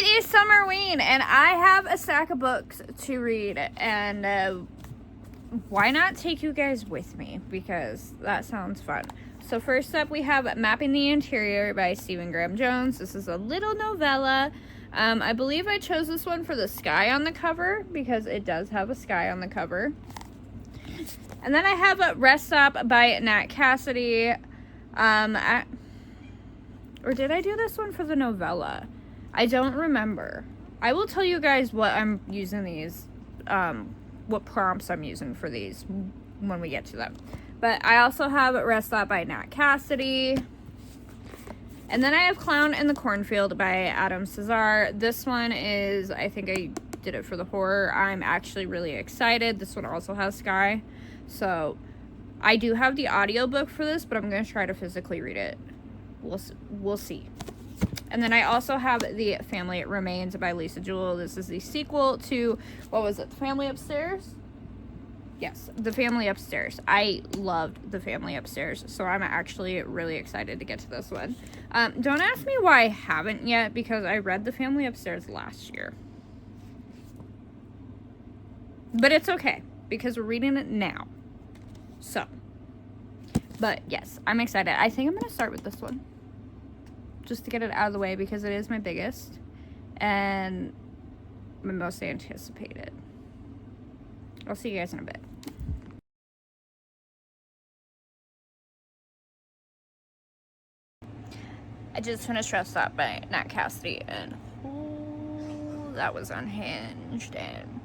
It is Summerween, and I have a stack of books to read, and why not take you guys with me, because that sounds fun. So first up, we have Mapping the Interior by Stephen Graham Jones. This is a little novella. I believe I chose this one for the sky on the cover, because it does have a sky on the cover. And then I have Rest Stop by Nat Cassidy. Or did I do this one for the novella? I don't remember. I will tell you guys what I'm using these, what prompts I'm using for these when we get to them. But I also have Rest Stop by Nat Cassidy. And then I have Clown in the Cornfield by Adam Cesar. This one is, I think I did it for the horror. I'm actually really excited. This one also has Sky. So I do have the audiobook for this, but I'm going to try to physically read it. We'll see. And then I also have The Family Remains by Lisa Jewell. This is the sequel to, what was it, The Family Upstairs? Yes, The Family Upstairs. I loved The Family Upstairs, so I'm actually really excited to get to this one. Don't ask me why I haven't yet, because I read The Family Upstairs last year. But it's okay, because we're reading it now. So, but yes, I'm excited. I think I'm going to start with this one, just to get it out of the way, because it is my biggest and my most anticipated. I'll see you guys in a bit. I just finished Rest Stop by Nat Cassidy, and ooh, that was unhinged, and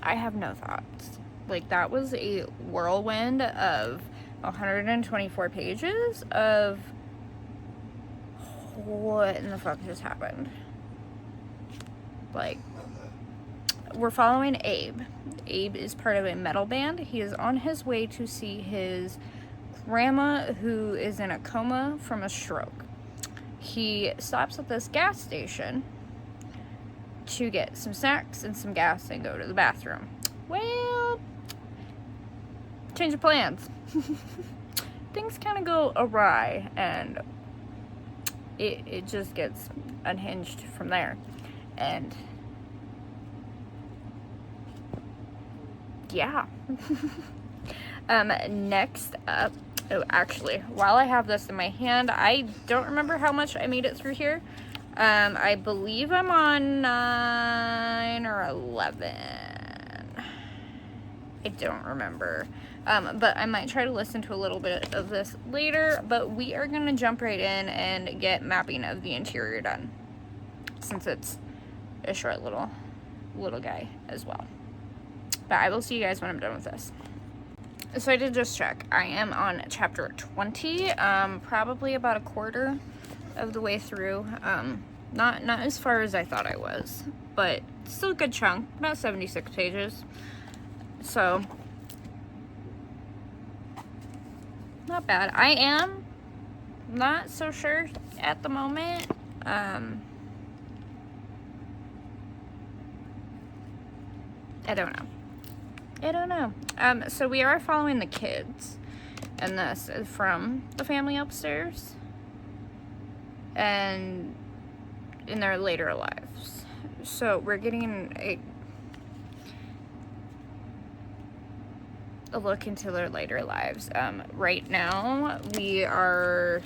I have no thoughts. Like, that was a whirlwind of 124 pages of what in the fuck just happened. Like, we're following Abe. Abe is part of a metal band. He is on his way to see his grandma, who is in a coma from a stroke. He stops at this gas station to get some snacks and some gas and go to the bathroom. Well, change of plans. Things kind of go awry, and it just gets unhinged from there. And yeah. Next up, oh, actually, while I have this in my hand, I don't remember how much I made it through here. I believe I'm on 9 or 11. I don't remember. But I might try to listen to a little bit of this later, but we are going to jump right in and get Mapping of the Interior done, since it's a short little guy as well. But I will see you guys when I'm done with this. So I did just check. I am on chapter 20, probably about a quarter of the way through. Not as far as I thought I was, but still a good chunk, about 76 pages. So, not bad. I am not so sure at the moment. I don't know. So we are following the kids, and this is from The Family Upstairs, and in their later lives. So we're getting a look into their later lives. Right now we are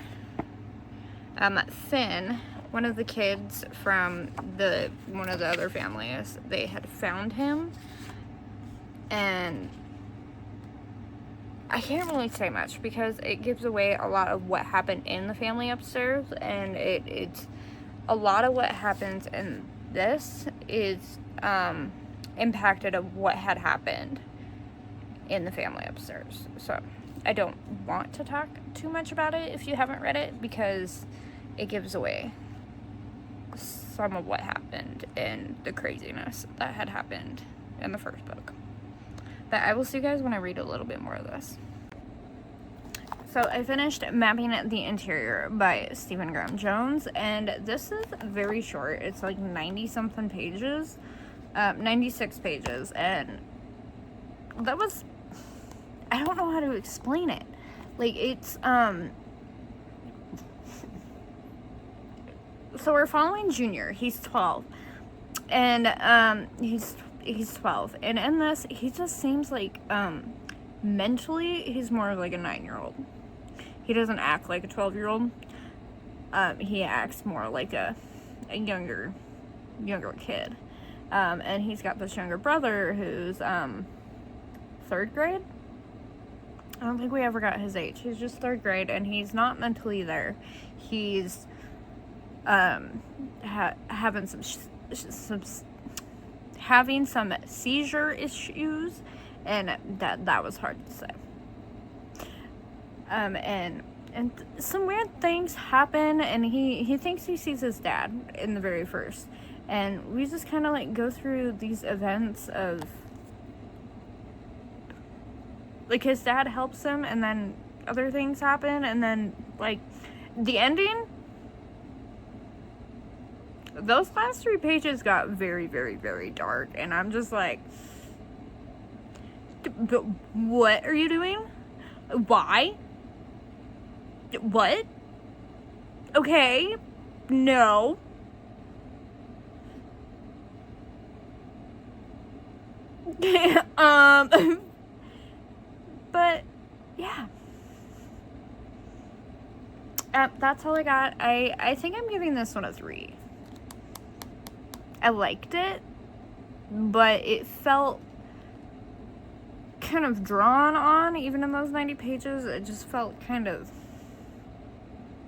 Finn, one of the kids from one of the other families. They had found him, and I can't really say much because it gives away a lot of what happened in The Family Upstairs, and it's a lot of what happens in this is impacted of what had happened in The Family Upstairs. So I don't want to talk too much about it if you haven't read it, because it gives away some of what happened and the craziness that had happened in the first book. But I will see you guys when I read a little bit more of this. So I finished Mapping the Interior by Stephen Graham Jones, and this is very short. It's like 90 something pages, 96 pages, and that was, I don't know how to explain it. Like, it's so we're following Junior. He's 12. And he's 12. And in this, he just seems like mentally he's more like a 9-year-old. He doesn't act like a 12-year-old. He acts more like a younger kid. And he's got this younger brother who's 3rd grade. I don't think we ever got his age. He's just 3rd grade, and he's not mentally there. He's having some seizure issues, and that was hard to say. And some weird things happen, and he thinks he sees his dad in the very first, and we just kind of like go through these events of like his dad helps him, and then other things happen, and then like the ending, those last 3 pages got very, very, very dark, and I'm just like, what are you doing? Why? What? Okay. No. But yeah. That's all I got. I think I'm giving this one a 3. I liked it, but it felt kind of drawn on, even in those 90 pages. It just felt kind of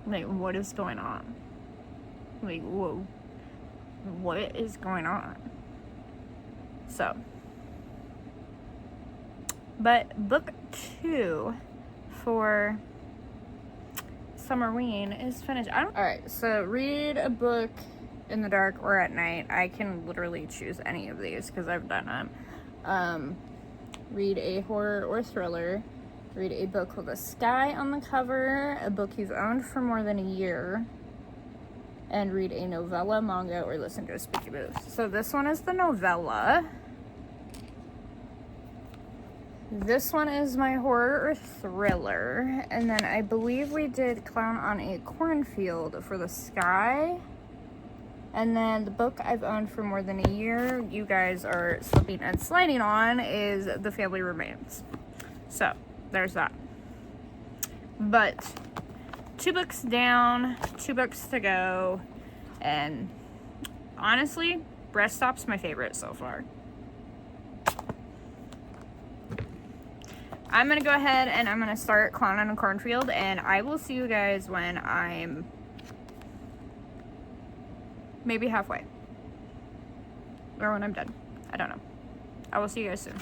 like, what is going on? Like, whoa, what is going on? So, but book 2 for Summerween is finished. Alright, so read a book in the dark or at night. I can literally choose any of these because I've done them. Read a horror or thriller. Read a book with a sky on the cover, a book you've owned for more than a year, and read a novella, manga, or listen to a spooky booth. So this one is the novella. This one is my horror or thriller, and then I believe we did Clown on a Cornfield for the sky. And then the book I've owned for more than a year, you guys are slipping and sliding on, is The Family Remains. So, there's that. But 2 books down, 2 books to go, and honestly, Breast Stop's my favorite so far. I'm going to go ahead and I'm going to start Clown on a Cornfield, and I will see you guys when I'm maybe halfway, or when I'm done. I don't know. I will see you guys soon.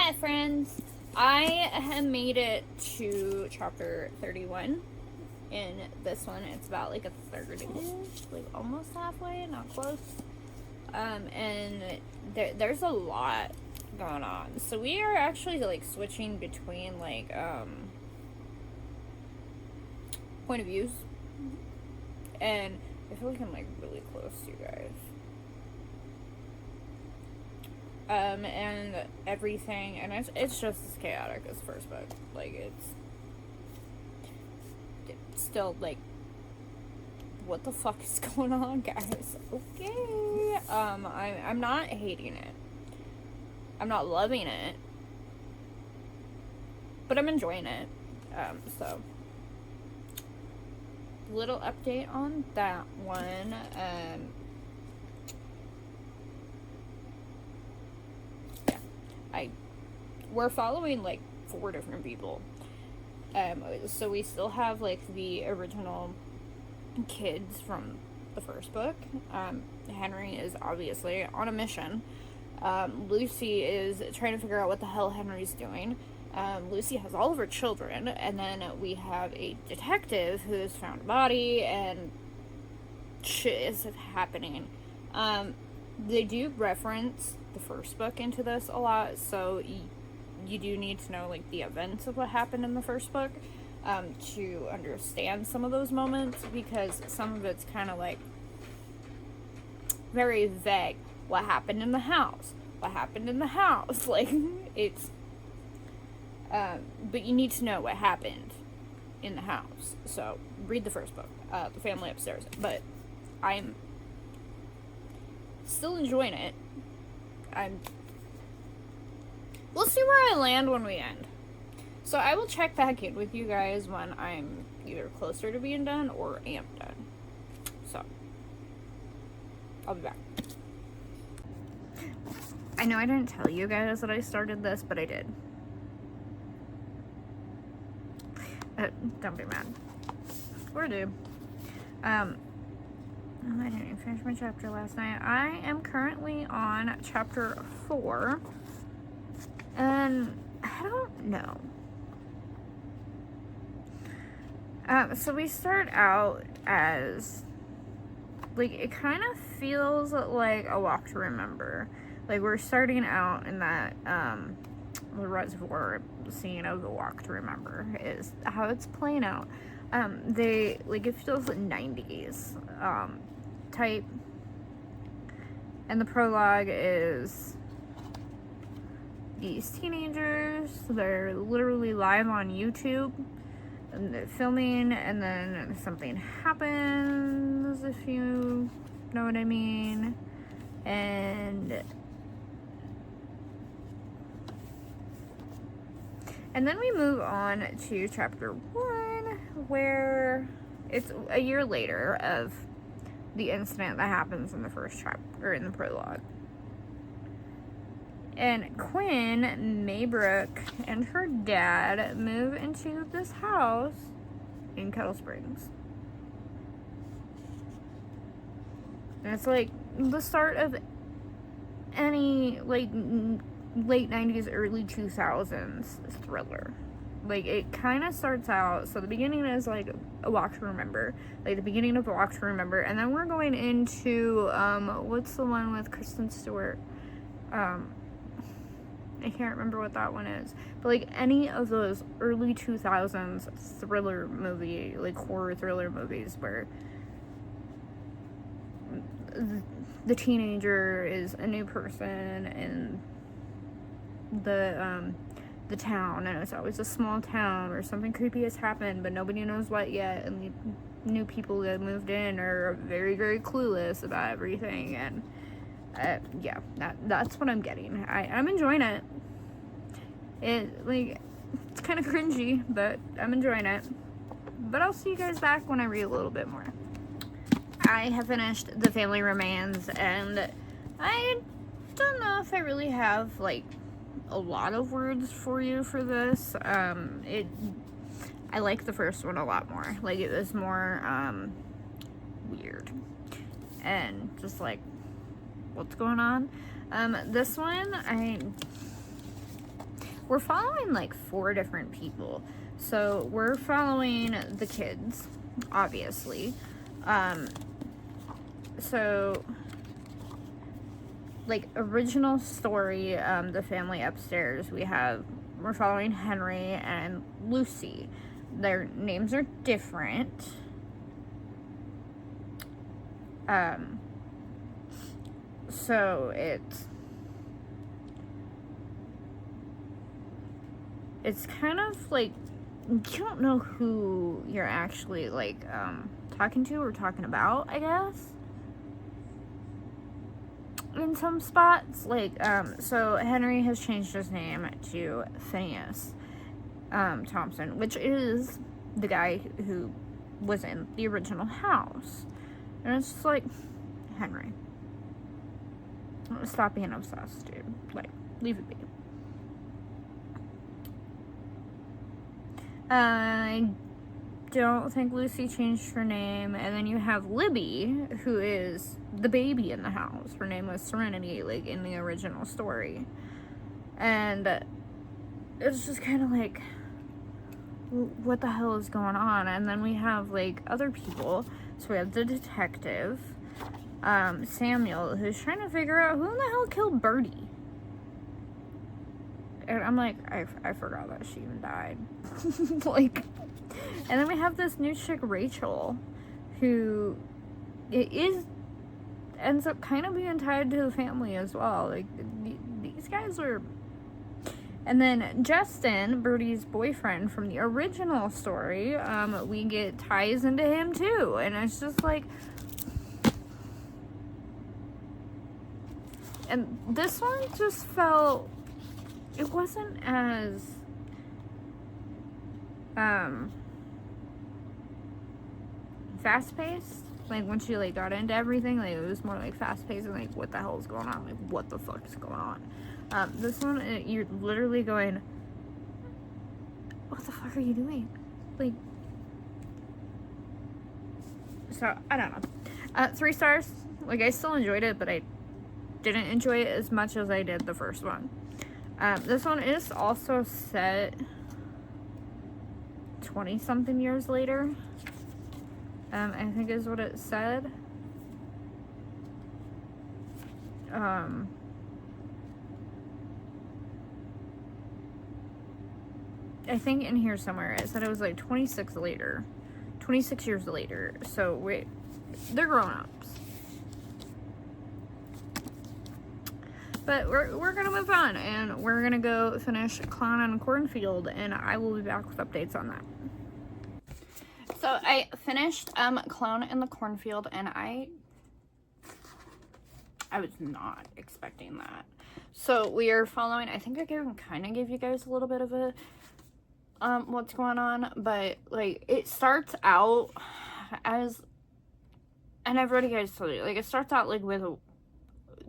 Hi friends, I have made it to chapter 31. In this one, it's about like a third-ish, like almost halfway, not close. And there's a lot going on. So we are actually like switching between like point of views, and I feel like I'm like really close to you guys. And everything, and it's just as chaotic as first book. Like it's still like, what the fuck is going on, guys? Okay. I'm not hating it. I'm not loving it. But I'm enjoying it. So little update on that one. We're following like 4 different people. So we still have like the original kids from the first book. Henry is obviously on a mission. Lucy is trying to figure out what the hell Henry's doing. Lucy has all of her children, and then we have a detective who has found a body, and shit is happening. They do reference the first book into this a lot, so you do need to know like the events of what happened in the first book to understand some of those moments, because some of it's kind of like very vague. What happened in the house? What happened in the house? Like, it's but you need to know what happened in the house. So read the first book, The Family Upstairs. But I'm still enjoying it. We'll see where I land when we end. So I will check back in with you guys when I'm either closer to being done or am done. So I'll be back. I know I didn't tell you guys that I started this, but I did. Don't be mad. Or do. I didn't even finish my chapter last night. I am currently on chapter 4. And I don't know. So we start out as, like, it kind of feels like a walk to remember. Like, we're starting out in that, the reservoir scene of the walk to remember is how it's playing out. They, like, it feels like 90s, type. And the prologue is these teenagers, they're literally live on YouTube, and they're filming, and then something happens, if you know what I mean, and then we move on to chapter 1, where it's a year later of the incident that happens in the first chapter, or in the prologue. And Quinn, Maybrook, and her dad move into this house in Kettle Springs. And it's like the start of any, like, late 90s, early 2000s thriller. Like, it kind of starts out, so the beginning is like a walk to remember. Like, the beginning of a walk to remember. And then we're going into, what's the one with Kristen Stewart? I can't remember what that one is. But, like, any of those early 2000s thriller movie, like, horror thriller movies where the teenager is a new person in the town, and it's always a small town where something creepy has happened, but nobody knows what yet, and the new people that moved in are very, very clueless about everything, and yeah, that's what I'm getting. I'm enjoying it. It's kind of cringy, but I'm enjoying it. But I'll see you guys back when I read a little bit more. I have finished The Family Remains, and I don't know if I really have, like, a lot of words for you for this. I like the first one a lot more. Like, it was more, weird. And just, like, what's going on? This one, we're following like 4 different people. So we're following the kids, obviously. So like original story, the family upstairs, we're following Henry and Lucy. Their names are different. So it's kind of like you don't know who you're actually like talking to or talking about, I guess, in some spots. Like so Henry has changed his name to Phineas Thompson, which is the guy who was in the original house. And it's just like, Henry, stop being obsessed, dude. Like, leave it be. I don't think Lucy changed her name. And then you have Libby, who is the baby in the house. Her name was Serenity, like in the original story. And it's just kind of like, what the hell is going on? And then we have like other people. So we have the detective, Samuel, who's trying to figure out who in the hell killed Birdie. And I'm like, I forgot that she even died. Like, and then we have this new chick, Rachel, who ends up kind of being tied to the family as well. Like, these guys are. And then Justin, Birdie's boyfriend from the original story, we get ties into him too. And it's just like, and this one just felt, it wasn't as fast-paced. Like, once you like got into everything, like, it was more like fast-paced and like, what the hell is going on? Like, what the fuck is going on? This one, you're literally going, what the fuck are you doing? Like, so, I don't know. 3 stars. Like, I still enjoyed it, but I didn't enjoy it as much as I did the first one. This one is also set 20-something years later. I think is what it said. I think in here somewhere it said it was like 26 years later. So they're grown-ups. But we're gonna move on, and we're gonna go finish Clown on Cornfield, and I will be back with updates on that. So I finished Clown in the Cornfield, and I was not expecting that. So we are following, I think I can kind of give you guys a little bit of a what's going on, but like it starts out as, and I've already guys told you, like it starts out like with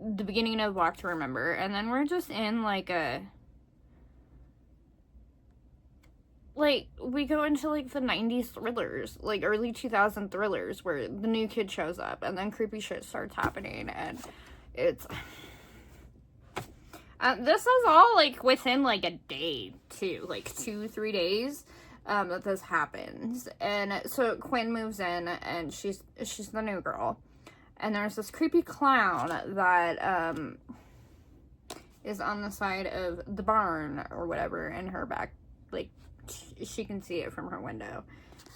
the beginning of Walk to Remember, and then we're just in like we go into like the 90s thrillers, like early 2000 thrillers, where the new kid shows up and then creepy shit starts happening, and it's this is all like within like a day too, like 2-3 days that this happens. And so Quinn moves in, and she's the new girl, and there's this creepy clown that is on the side of the barn or whatever in her back, like she can see it from her window.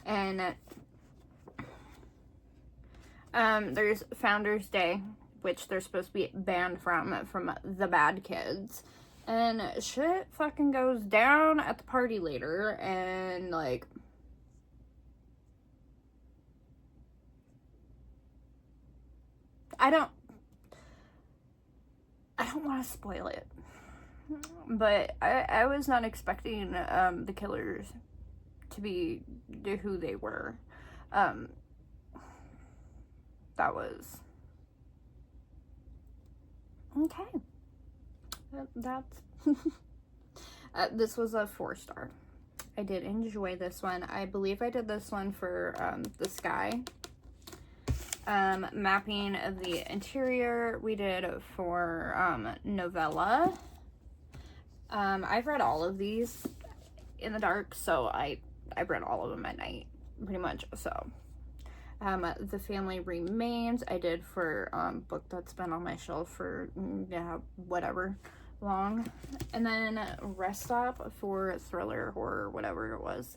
And there's Founders Day, which they're supposed to be banned from the bad kids, and shit fucking goes down at the party later, and like I don't want to spoil it, but I was not expecting the killers to be who they were. That was okay. That's this was a 4-star. I did enjoy this one. I believe I did this one for the sky. Mapping of the interior we did for Novella. I've read all of these in the dark, so I've read all of them at night, pretty much. So, The Family Remains, I did for book that's been on my shelf for whatever long, and then Rest Stop for thriller, horror, whatever it was.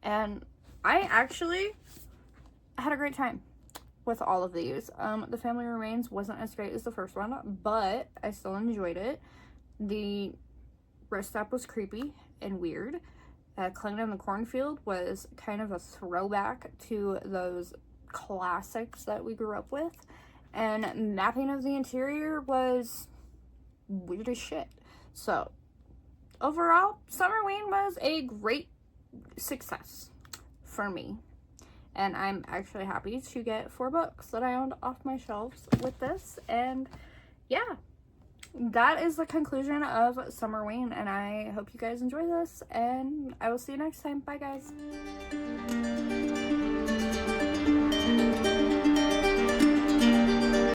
And I actually had a great time with all of these. The Family Remains wasn't as great as the first one, but I still enjoyed it. The Rest Stop was creepy and weird. Clinging in the Cornfield was kind of a throwback to those classics that we grew up with. And Mapping of the Interior was weird as shit. So, overall, Summerween was a great success for me. And I'm actually happy to get 4 books that I owned off my shelves with this. And yeah, that is the conclusion of Summerween. And I hope you guys enjoy this. And I will see you next time. Bye, guys.